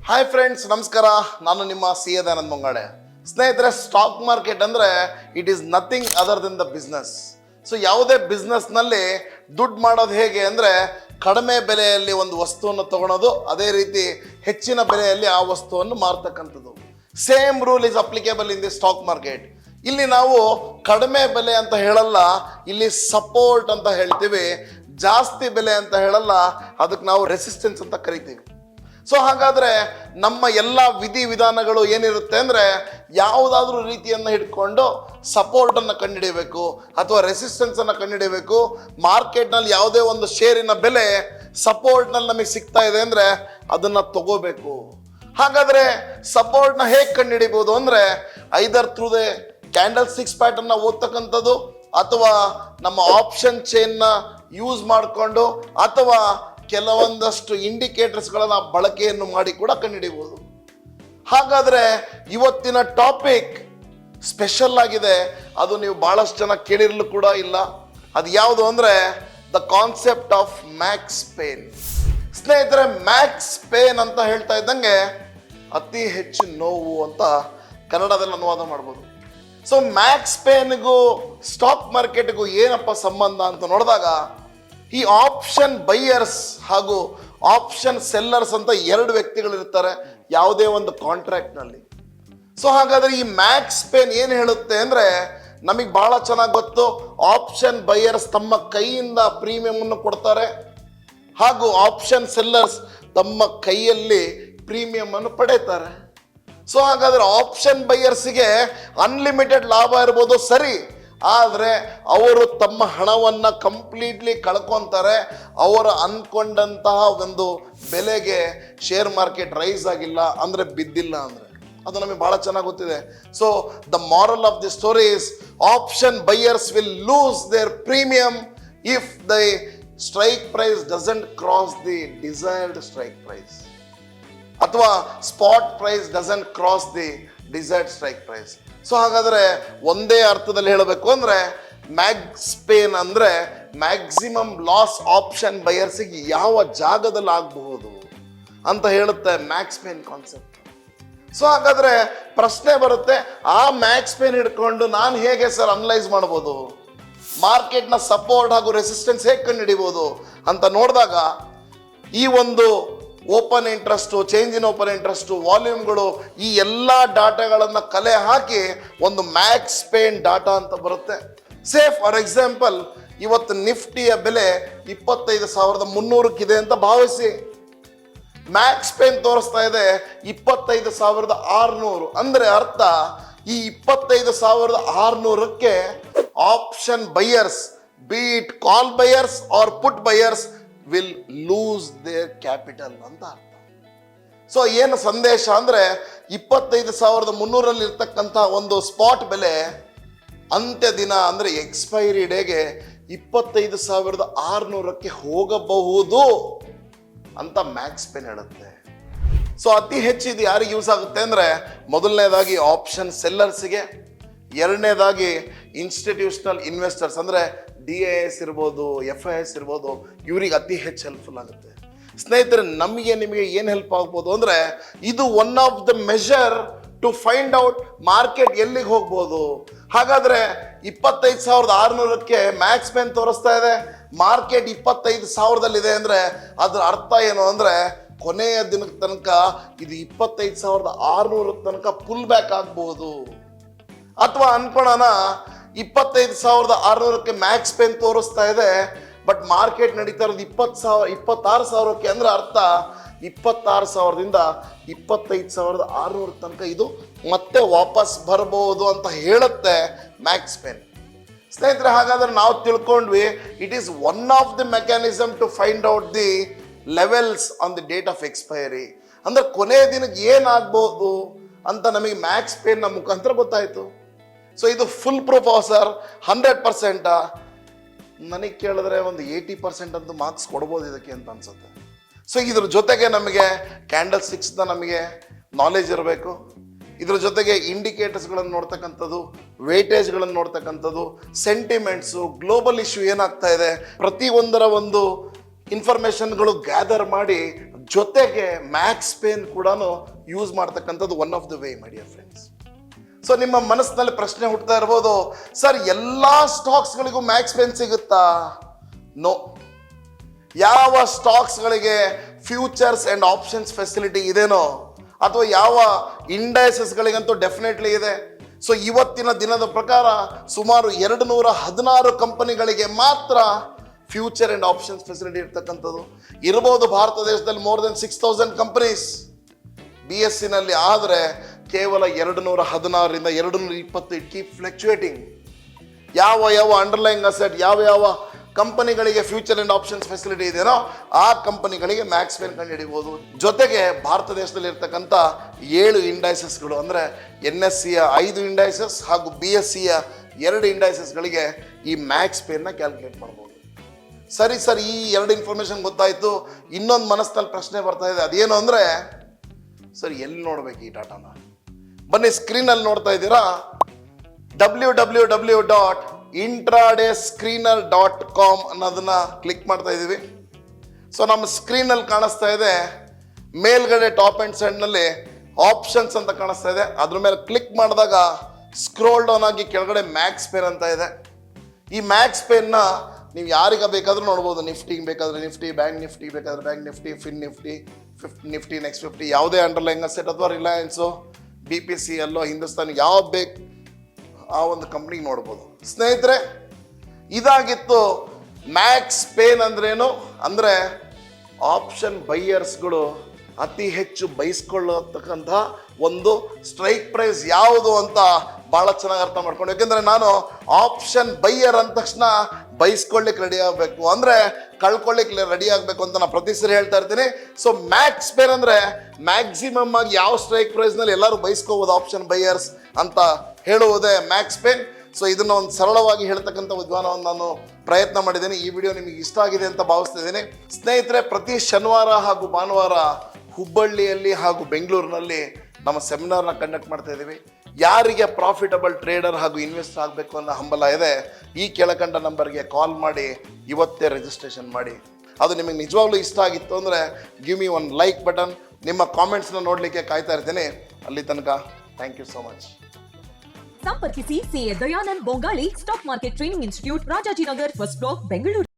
Hi friends, ನಮಸ್ಕಾರ. ನಾನು ನಿಮ್ಮ ಸಿ ದಯಾನಂದ ಮುಂಗಾಡೆ. ಸ್ನೇಹಿತರೆ, ಸ್ಟಾಕ್ ಮಾರ್ಕೆಟ್ ಅಂದರೆ it is nothing other than the business. So ಯಾವುದೇ ಬಿಸ್ನೆಸ್ನಲ್ಲಿ ದುಡ್ಡು ಮಾಡೋದು ಹೇಗೆ ಅಂದರೆ ಕಡಿಮೆ ಬೆಲೆಯಲ್ಲಿ ಒಂದು ವಸ್ತುವನ್ನು ತಗೊಳೋದು, ಅದೇ ರೀತಿ ಹೆಚ್ಚಿನ ಬೆಲೆಯಲ್ಲಿ ಆ ವಸ್ತುವನ್ನು ಮಾರ್ತಕ್ಕಂಥದ್ದು. Same rule is applicable in the stock market. ಇಲ್ಲಿ ನಾವು ಕಡಿಮೆ ಬೆಲೆ ಅಂತ ಹೇಳಲ್ಲ, ಇಲ್ಲಿ ಸಪೋರ್ಟ್ ಅಂತ ಹೇಳ್ತೀವಿ. ಜಾಸ್ತಿ ಬೆಲೆ ಅಂತ ಹೇಳಲ್ಲ, ಅದಕ್ಕೆ ನಾವು ರೆಸಿಸ್ಟೆನ್ಸ್ ಅಂತ ಕರಿತೀವಿ. ಸೊ ಹಾಗಾದರೆ ನಮ್ಮ ಎಲ್ಲ ವಿಧಿವಿಧಾನಗಳು ಏನಿರುತ್ತೆ ಅಂದರೆ ಯಾವುದಾದ್ರೂ ರೀತಿಯನ್ನು ಹಿಡ್ಕೊಂಡು ಸಪೋರ್ಟನ್ನು ಕಂಡುಹಿಡಿಯಬೇಕು ಅಥವಾ ರೆಸಿಸ್ಟೆನ್ಸನ್ನು ಕಂಡುಹಿಡಿಯಬೇಕು. ಮಾರ್ಕೆಟ್ನಲ್ಲಿ ಯಾವುದೇ ಒಂದು ಶೇರಿನ ಬೆಲೆ ಸಪೋರ್ಟ್ನಲ್ಲಿ ನಮಗೆ ಸಿಗ್ತಾ ಇದೆ ಅಂದರೆ ಅದನ್ನು ತಗೋಬೇಕು. ಹಾಗಾದರೆ ಸಪೋರ್ಟ್ನ ಹೇಗೆ ಕಂಡುಹಿಡಿಬೋದು ಅಂದರೆ ಐದರ್ ಥ್ರೂ ದ ಕ್ಯಾಂಡಲ್ ಸ್ಟಿಕ್ಸ್ ಪ್ಯಾಟರ್ನ್ನ ಓದ್ತಕ್ಕಂಥದ್ದು, ಅಥವಾ ನಮ್ಮ ಆಪ್ಷನ್ ಚೈನ್ನ ಯೂಸ್ ಮಾಡಿಕೊಂಡು, ಅಥವಾ ಕೆಲವೊಂದಷ್ಟು ಇಂಡಿಕೇಟರ್ಸ್ಗಳನ್ನ ಬಳಕೆಯನ್ನು ಮಾಡಿ ಕೂಡ ಕಂಡುಹಿಡಿಯಬಹುದು. ಹಾಗಾದರೆ ಇವತ್ತಿನ ಟಾಪಿಕ್ ಸ್ಪೆಷಲ್ ಆಗಿದೆ. ಅದು ನೀವು ಬಹಳಷ್ಟು ಜನ ಕೇಳಿರಲು ಕೂಡ ಇಲ್ಲ. ಅದು ಯಾವುದು ಅಂದರೆ the concept of Max pain. ಸ್ನೇಹಿತರೆ, ಮ್ಯಾಕ್ಸ್ ಪೇನ್ ಅಂತ ಹೇಳ್ತಾ ಇದ್ದಂಗೆ ಅತಿ ಹೆಚ್ಚು ನೋವು ಅಂತ ಕನ್ನಡದಲ್ಲಿ ಅನುವಾದ ಮಾಡ್ಬೋದು. ಸೊ ಮ್ಯಾಕ್ಸ್ ಪೇನ್ಗೂ ಸ್ಟಾಕ್ ಮಾರ್ಕೆಟ್ಗೂ ಏನಪ್ಪ ಸಂಬಂಧ ಅಂತ ನೋಡಿದಾಗ, ಈ ಆಪ್ಷನ್ ಬೈಯರ್ಸ್ ಹಾಗೂ ಆಪ್ಷನ್ ಸೆಲ್ಲರ್ಸ್ ಅಂತ ಎರಡು ವ್ಯಕ್ತಿಗಳಿರ್ತಾರೆ ಯಾವುದೇ ಒಂದು ಕಾಂಟ್ರಾಕ್ಟ್ನಲ್ಲಿ. ಸೊ ಹಾಗಾದರೆ ಈ ಮ್ಯಾಕ್ಸ್ ಪೇನ್ ಏನು ಹೇಳುತ್ತೆ ಅಂದರೆ, ನಮಗೆ ಬಹಳ ಚೆನ್ನಾಗಿ ಗೊತ್ತು, ಆಪ್ಷನ್ ಬೈಯರ್ಸ್ ತಮ್ಮ ಕೈಯಿಂದ ಪ್ರೀಮಿಯಮನ್ನು ಕೊಡ್ತಾರೆ, ಹಾಗೂ ಆಪ್ಷನ್ ಸೆಲ್ಲರ್ಸ್ ತಮ್ಮ ಕೈಯಲ್ಲಿ ಪ್ರೀಮಿಯಮನ್ನು ಪಡೀತಾರೆ. ಸೊ ಹಾಗಾದರೆ ಆಪ್ಷನ್ ಬೈಯರ್ಸಿಗೆ ಅನ್ಲಿಮಿಟೆಡ್ ಲಾಭ ಇರ್ಬೋದು ಸರಿ, ಆದರೆ ಅವರು ತಮ್ಮ ಹಣವನ್ನು ಕಂಪ್ಲೀಟ್ಲಿ ಕಳ್ಕೊತಾರೆ. ಅವರು ಅಂದ್ಕೊಂಡಂತಹ ಒಂದು ಬೆಲೆಗೆ ಶೇರ್ ಮಾರ್ಕೆಟ್ ರೈಸ್ ಆಗಿಲ್ಲ ಅಂದರೆ, ಬಿದ್ದಿಲ್ಲ ಅಂದರೆ. ಅದು ನಮಗೆ ಭಾಳ ಚೆನ್ನಾಗಿ ಗೊತ್ತಿದೆ. So the moral of the story is option buyers will lose their premium if the strike price doesn't cross the desired strike price, ಅಥವಾ spot price doesn't cross the desired strike price. So ಹಾಗಾದರೆ ಒಂದೇ ಅರ್ಥದಲ್ಲಿ ಹೇಳಬೇಕು ಅಂದರೆ max pain ಅಂದರೆ maximum loss option ಬೈಯರ್ಸಿಗೆ ಯಾವ ಜಾಗದಲ್ಲಿ ಆಗಬಹುದು ಅಂತ ಹೇಳುತ್ತೆ ಮ್ಯಾಕ್ಸ್ ಪೇನ್ ಕಾನ್ಸೆಪ್ಟ್. ಸೊ ಹಾಗಾದರೆ ಪ್ರಶ್ನೆ ಬರುತ್ತೆ, ಆ ಮ್ಯಾಕ್ಸ್ ಪೇನ್ ಹಿಡ್ಕೊಂಡು ನಾನು ಹೇಗೆ ಸರ್ ಅನಲೈಸ್ ಮಾಡ್ಬೋದು, ಮಾರ್ಕೆಟ್ನ ಸಪೋರ್ಟ್ ಹಾಗೂ ರೆಸಿಸ್ಟೆನ್ಸ್ ಹೇಗೆ ಕಂಡುಹಿಡಿಬೋದು ಅಂತ ನೋಡಿದಾಗ, ಈ ಒಂದು open interest, change in open interest, ವಾಲ್ಯೂಮ್ಗಳು, ಈ ಎಲ್ಲ ಡಾಟಾಗಳನ್ನು ಕಲೆ ಹಾಕಿ ಒಂದು ಮ್ಯಾಕ್ಸ್ ಪೇನ್ ಡಾಟಾ ಅಂತ ಬರುತ್ತೆ. ಸೇ ಫಾರ್ ಎಕ್ಸಾಂಪಲ್, ಇವತ್ತು ನಿಫ್ಟಿಯ ಬೆಲೆ 25,300 ಅಂತ ಭಾವಿಸಿ. ಮ್ಯಾಕ್ಸ್ ಪೇನ್ ತೋರಿಸ್ತಾ ಇದೆ 25,600. ಅಂದರೆ ಅರ್ಥ, ಈ 25,600ಕ್ಕೆ option buyers, be it call buyers or put buyers, will lose their capital ಅಂತ ಅರ್ಥ. ಸೊ ಏನು ಸಂದೇಶ ಅಂದರೆ, 25,300 ಇರ್ತಕ್ಕಂಥ ಒಂದು ಸ್ಪಾಟ್ ಬೆಲೆ ಅಂತ್ಯ ದಿನ ಅಂದರೆ ಎಕ್ಸ್ಪೈರಿ ಡೇಗೆ 25,600ಕ್ಕೆ ಹೋಗಬಹುದು ಅಂತ ಮ್ಯಾಕ್ಸ್ ಪೇನ್ ಹೇಳುತ್ತೆ. ಸೊ ಅತಿ ಹೆಚ್ಚು ಇದು ಯಾರಿಗೆ ಯೂಸ್ ಆಗುತ್ತೆ ಅಂದರೆ, ಮೊದಲನೇದಾಗಿ ಆಪ್ಷನ್ ಸೆಲ್ಲರ್ಸಿಗೆ, ಎರಡನೇದಾಗಿ ಇನ್ಸ್ಟಿಟ್ಯೂಷನಲ್ ಇನ್ವೆಸ್ಟರ್ಸ್ ಅಂದರೆ DIS ಇರ್ಬೋದು, FIS ಇರ್ಬೋದು, ಇವ್ರಿಗೆ ಅತಿ ಹೆಚ್ಚು ಹೆಲ್ಪ್ಫುಲ್ ಆಗುತ್ತೆ. ಸ್ನೇಹಿತರೆ, ನಮಗೆ ನಿಮಗೆ ಏನು ಹೆಲ್ಪ್ ಆಗ್ಬೋದು ಅಂದರೆ, ಇದು one of the measure to find out market ಎಲ್ಲಿಗೆ ಹೋಗ್ಬೋದು. ಹಾಗಾದರೆ 25,600ಕ್ಕೆ ಮ್ಯಾಕ್ಸ್ ಪೇನ್ ತೋರಿಸ್ತಾ ಇದೆ, ಮಾರ್ಕೆಟ್ 25,000ದಲ್ಲಿದೆ ಅಂದರೆ ಅದರ ಅರ್ಥ ಏನು ಅಂದರೆ, ಕೊನೆಯ ದಿನಕ್ಕೆ ತನಕ ಇದು 25,600 ತನಕ ಪುಲ್ ಬ್ಯಾಕ್ ಆಗ್ಬೋದು. ಅಥವಾ ಅನ್ಕೊಳ್ಳೋಣ, 25,600ಕ್ಕೆ ಮ್ಯಾಕ್ಸ್ ಪೇನ್ ತೋರಿಸ್ತಾ ಇದೆ, ಬಟ್ ಮಾರ್ಕೆಟ್ ನಡೀತಾ ಇರೋದು 26,000ಕ್ಕೆ. ಅಂದರೆ ಅರ್ಥ 26,000ದಿಂದ 25,600 ತನಕ ಇದು ಮತ್ತೆ ವಾಪಸ್ ಬರ್ಬೋದು ಅಂತ ಹೇಳುತ್ತೆ ಮ್ಯಾಕ್ಸ್ ಪೇನ್. ಸ್ನೇಹಿತರೆ, ಹಾಗಾದ್ರೆ ನಾವು ತಿಳ್ಕೊಂಡ್ವಿ, it is one of the mechanism to find out the levels on the date of expiry. ಅಂದರೆ ಕೊನೆಯ ದಿನಕ್ಕೆ ಏನಾಗ್ಬೋದು ಅಂತ ನಮಗೆ ಮ್ಯಾಕ್ಸ್ ಪೇನ್ನ ಮುಖಾಂತರ ಗೊತ್ತಾಯಿತು. ಸೊ ಇದು ಫುಲ್ ಪ್ರೂಫ್ ಸರ್ 100%? ನನಗೆ ಕೇಳಿದ್ರೆ ಒಂದು 80% ಅಂತೂ ಮಾರ್ಕ್ಸ್ ಕೊಡ್ಬೋದು ಇದಕ್ಕೆ ಅಂತ ಅನ್ಸುತ್ತೆ. ಸೊ ಇದ್ರ ಜೊತೆಗೆ ನಮಗೆ ಕ್ಯಾಂಡಲ್ ಸ್ಟಿಕ್ಸ್ನ ನಮಗೆ ನಾಲೆಜ್ ಇರಬೇಕು. ಇದ್ರ ಜೊತೆಗೆ ಇಂಡಿಕೇಟರ್ಸ್ಗಳನ್ನು ನೋಡ್ತಕ್ಕಂಥದ್ದು, ವೇಟೇಜ್ಗಳನ್ನು ನೋಡ್ತಕ್ಕಂಥದ್ದು, ಸೆಂಟಿಮೆಂಟ್ಸು, ಗ್ಲೋಬಲ್ ಇಶ್ಯೂ ಏನಾಗ್ತಾ ಇದೆ, ಪ್ರತಿಯೊಂದರ ಒಂದು ಇನ್ಫಾರ್ಮೇಷನ್ಗಳು ಗ್ಯಾದರ್ ಮಾಡಿ ಜೊತೆಗೆ ಮ್ಯಾಕ್ಸ್ ಪೇನ್ ಕೂಡ ಯೂಸ್ ಮಾಡ್ತಕ್ಕಂಥದ್ದು one of the way my dear friends. So ನಿಮ್ಮ ಮನಸ್ಸಿನಲ್ಲಿ ಪ್ರಶ್ನೆ ಹುಡ್ತಾ ಇರ್ಬೋದು, ಸರ್ ಎಲ್ಲ ಸ್ಟಾಕ್ಸ್ಗಳಿಗೂ ಮ್ಯಾಕ್ಸ್ ಪೇನ್ ಸಿಗುತ್ತಾ? ನೋ. ಯಾವ ಸ್ಟಾಕ್ಸ್ಗಳಿಗೆ ಫ್ಯೂಚರ್ಸ್ ಅಂಡ್ ಆಪ್ಷನ್ಸ್ ಫೆಸಿಲಿಟಿ ಇದೆನೋ ಅಥವಾ ಯಾವ ಇಂಡೈಸಸ್ಗಳಿಗಂತೂ ಡೆಫಿನೆಟ್ಲಿ ಇದೆ. ಸೊ ಇವತ್ತಿನ ದಿನದ ಪ್ರಕಾರ ಸುಮಾರು 216 ಕಂಪನಿಗಳಿಗೆ ಮಾತ್ರ ಫ್ಯೂಚರ್ ಅಂಡ್ ಆಪ್ಷನ್ಸ್ ಫೆಸಿಲಿಟಿ ಇರ್ತಕ್ಕಂಥದ್ದು ಇರ್ಬೋದು. ಭಾರತ ದೇಶದಲ್ಲಿ ಮೋರ್ ದೆನ್ 6000 ಕಂಪನೀಸ್ BSE ನಲ್ಲಿ, ಆದರೆ ಕೇವಲ 216ರಿಂದ 220. It keep fluctuating. ಯಾವ ಅಂಡರ್ಲೈನ್ ಅಸೆಟ್, ಯಾವ ಕಂಪನಿಗಳಿಗೆ ಫ್ಯೂಚರ್ ಅಂಡ್ ಆಪ್ಷನ್ಸ್ ಫೆಸಿಲಿಟಿ ಇದೆಯೋ ಆ ಕಂಪನಿಗಳಿಗೆ ಮ್ಯಾಕ್ಸ್ ಪೇನ್ ಕಂಡು ಹಿಡಿಬಹುದು. ಜೊತೆಗೆ ಭಾರತ ದೇಶದಲ್ಲಿ ಇರ್ತಕ್ಕಂಥ 7 ಇಂಡೈಸಸ್ಗಳು ಅಂದರೆ NSEಯ 5 ಇಂಡೈಸಸ್ ಹಾಗೂ BSEಯ 2 ಇಂಡೈಸಸ್ಗಳಿಗೆ ಈ ಮ್ಯಾಕ್ಸ್ ಪೇನ್ನ ಕ್ಯಾಲ್ಕುಲೇಟ್ ಮಾಡ್ಬೋದು. ಸರಿ, ಈ 2 ಇನ್ಫಾರ್ಮೇಶನ್ ಗೊತ್ತಾಯಿತು. ಇನ್ನೊಂದು ಮನಸ್ಸಿನಲ್ಲಿ ಪ್ರಶ್ನೆ ಬರ್ತಾ ಇದೆ, ಅದೇನು ಅಂದರೆ ಸರ್ ಎಲ್ಲಿ ನೋಡ್ಬೇಕು ಈ ಡಾಟಾನ? ಬನ್ನಿ, ಸ್ಕ್ರೀನಲ್ಲಿ ನೋಡ್ತಾ ಇದ್ದೀರಾ, www.intradyscreener.com ಅನ್ನೋದನ್ನ ಕ್ಲಿಕ್ ಮಾಡ್ತಾ ಇದ್ದೀವಿ. ಸೊ ನಮ್ಮ ಸ್ಕ್ರೀನಲ್ಲಿ ಕಾಣಿಸ್ತಾ ಇದೆ, ಮೇಲ್ಗಡೆ ಟಾಪ್ ಆ್ಯಂಡ್ ಸೈಡ್ನಲ್ಲಿ ಆಪ್ಷನ್ಸ್ ಅಂತ ಕಾಣಿಸ್ತಾ ಇದೆ. ಅದ್ರ ಮೇಲೆ ಕ್ಲಿಕ್ ಮಾಡಿದಾಗ ಸ್ಕ್ರೋಲ್ ಡೌನ್ ಆಗಿ ಕೆಳಗಡೆ ಮ್ಯಾಕ್ಸ್ ಪೇನ್ ಅಂತ ಇದೆ. ಈ ಮ್ಯಾಕ್ಸ್ ಪೇನ್ನ ನೀವು ಯಾರಿಗೆ ಬೇಕಾದ್ರೂ ನೋಡ್ಬೋದು. ನಿಫ್ಟಿಗೆ ಬೇಕಾದ್ರೆ ನಿಫ್ಟಿ, ಬ್ಯಾಂಕ್ ನಿಫ್ಟಿ ಬೇಕಾದ್ರೆ bank Nifty, fin Nifty, Nifty next 50, ಯಾವುದೇ ಅಂಡರ್ಲೈನ್ ಅಸೆಟ್ ಅಥವಾ ರಿಲಯನ್ಸು, BPCL, ಹಿಂದೂಸ್ತಾನ್ ಯಾವ ಬೇಕು ಆ ಒಂದು ಕಂಪ್ನಿಗೆ ನೋಡ್ಬೋದು. ಸ್ನೇಹಿತರೆ, ಇದಾಗಿತ್ತು ಮ್ಯಾಕ್ಸ್ ಪೇನ್ ಅಂದ್ರೇನು. ಅಂದರೆ ಆಪ್ಷನ್ ಬೈಯರ್ಸ್ಗಳು ಅತಿ ಹೆಚ್ಚು ಬಯಸ್ಕೊಳ್ಳತಕ್ಕಂಥ ಒಂದು ಸ್ಟ್ರೈಕ್ ಪ್ರೈಸ್ ಯಾವುದು ಅಂತ ಭಾಳ ಚೆನ್ನಾಗಿ ಅರ್ಥ ಮಾಡ್ಕೊಂಡು. ಯಾಕೆಂದರೆ ನಾನು ಆಪ್ಷನ್ ಬೈಯರ್ ಅಂದ ತಕ್ಷಣ ಬಯಸ್ಕೊಳ್ಳಿಕ್ಕೆ ರೆಡಿ ಆಗಬೇಕು, ಅಂದರೆ ಕಳ್ಕೊಳ್ಳಿಕ್ಕೆ ರೆಡಿ ಆಗಬೇಕು ಅಂತ ನಾನು ಪ್ರತಿ ಸರಿ ಹೇಳ್ತಾ ಇರ್ತೀನಿ. ಸೊ ಮ್ಯಾಕ್ಸ್ ಪೇನ್ ಅಂದರೆ ಮ್ಯಾಕ್ಸಿಮಮ್ ಆಗಿ ಯಾವ ಸ್ಟ್ರೈಕ್ ಪ್ರೈಸ್ನಲ್ಲಿ ಎಲ್ಲರೂ ಬಯಸ್ಕೋಬೋದು ಆಪ್ಷನ್ ಬೈಯರ್ಸ್ ಅಂತ ಹೇಳುವುದೇ ಮ್ಯಾಕ್ಸ್ ಪೇನ್. ಸೊ ಇದನ್ನು ಒಂದು ಸರಳವಾಗಿ ಹೇಳ್ತಕ್ಕಂಥ ವಿಧಾನವನ್ನು ನಾನು ಪ್ರಯತ್ನ ಮಾಡಿದ್ದೀನಿ. ಈ ವಿಡಿಯೋ ನಿಮಗೆ ಇಷ್ಟ ಆಗಿದೆ ಅಂತ ಭಾವಿಸ್ತಿದ್ದೀನಿ. ಸ್ನೇಹಿತರೆ, ಪ್ರತಿ ಶನಿವಾರ ಹಾಗೂ ಭಾನುವಾರ ಹುಬ್ಬಳ್ಳಿಯಲ್ಲಿ ಹಾಗೂ ಬೆಂಗಳೂರಿನಲ್ಲಿ ನಮ್ಮ ಸೆಮಿನಾರ್ನ ಕಂಡಕ್ಟ್ ಮಾಡ್ತಾ ಇದ್ದೀವಿ. ಯಾರಿಗೆ ಪ್ರಾಫಿಟಬಲ್ ಟ್ರೇಡರ್ ಹಾಗೂ ಇನ್ವೆಸ್ಟರ್ ಆಗಬೇಕು ಅನ್ನೋ ಹಂಬಲ ಇದೆ, ಈ ಕೆಳಕಂಡ ನಂಬರ್ಗೆ ಕಾಲ್ ಮಾಡಿ ಇವತ್ತೇ ರಿಜಿಸ್ಟ್ರೇಷನ್ ಮಾಡಿ. ಅದು ನಿಮಗೆ ನಿಜವಾಗ್ಲೂ ಇಷ್ಟ ಆಗಿತ್ತು ಅಂದರೆ give me one like button. ನಿಮ್ಮ ಕಾಮೆಂಟ್ಸ್ನ ನೋಡಲಿಕ್ಕೆ ಕಾಯ್ತಾ ಇರ್ತೀನಿ. ಅಲ್ಲಿ ತನಕ ಥ್ಯಾಂಕ್ ಯು ಸೋ ಮಚ್. ಸಂಪರ್ಕಿಸಿ CA Dayanand Bongali, stock market training institute, Rajajinagar, first block, Bengaluru.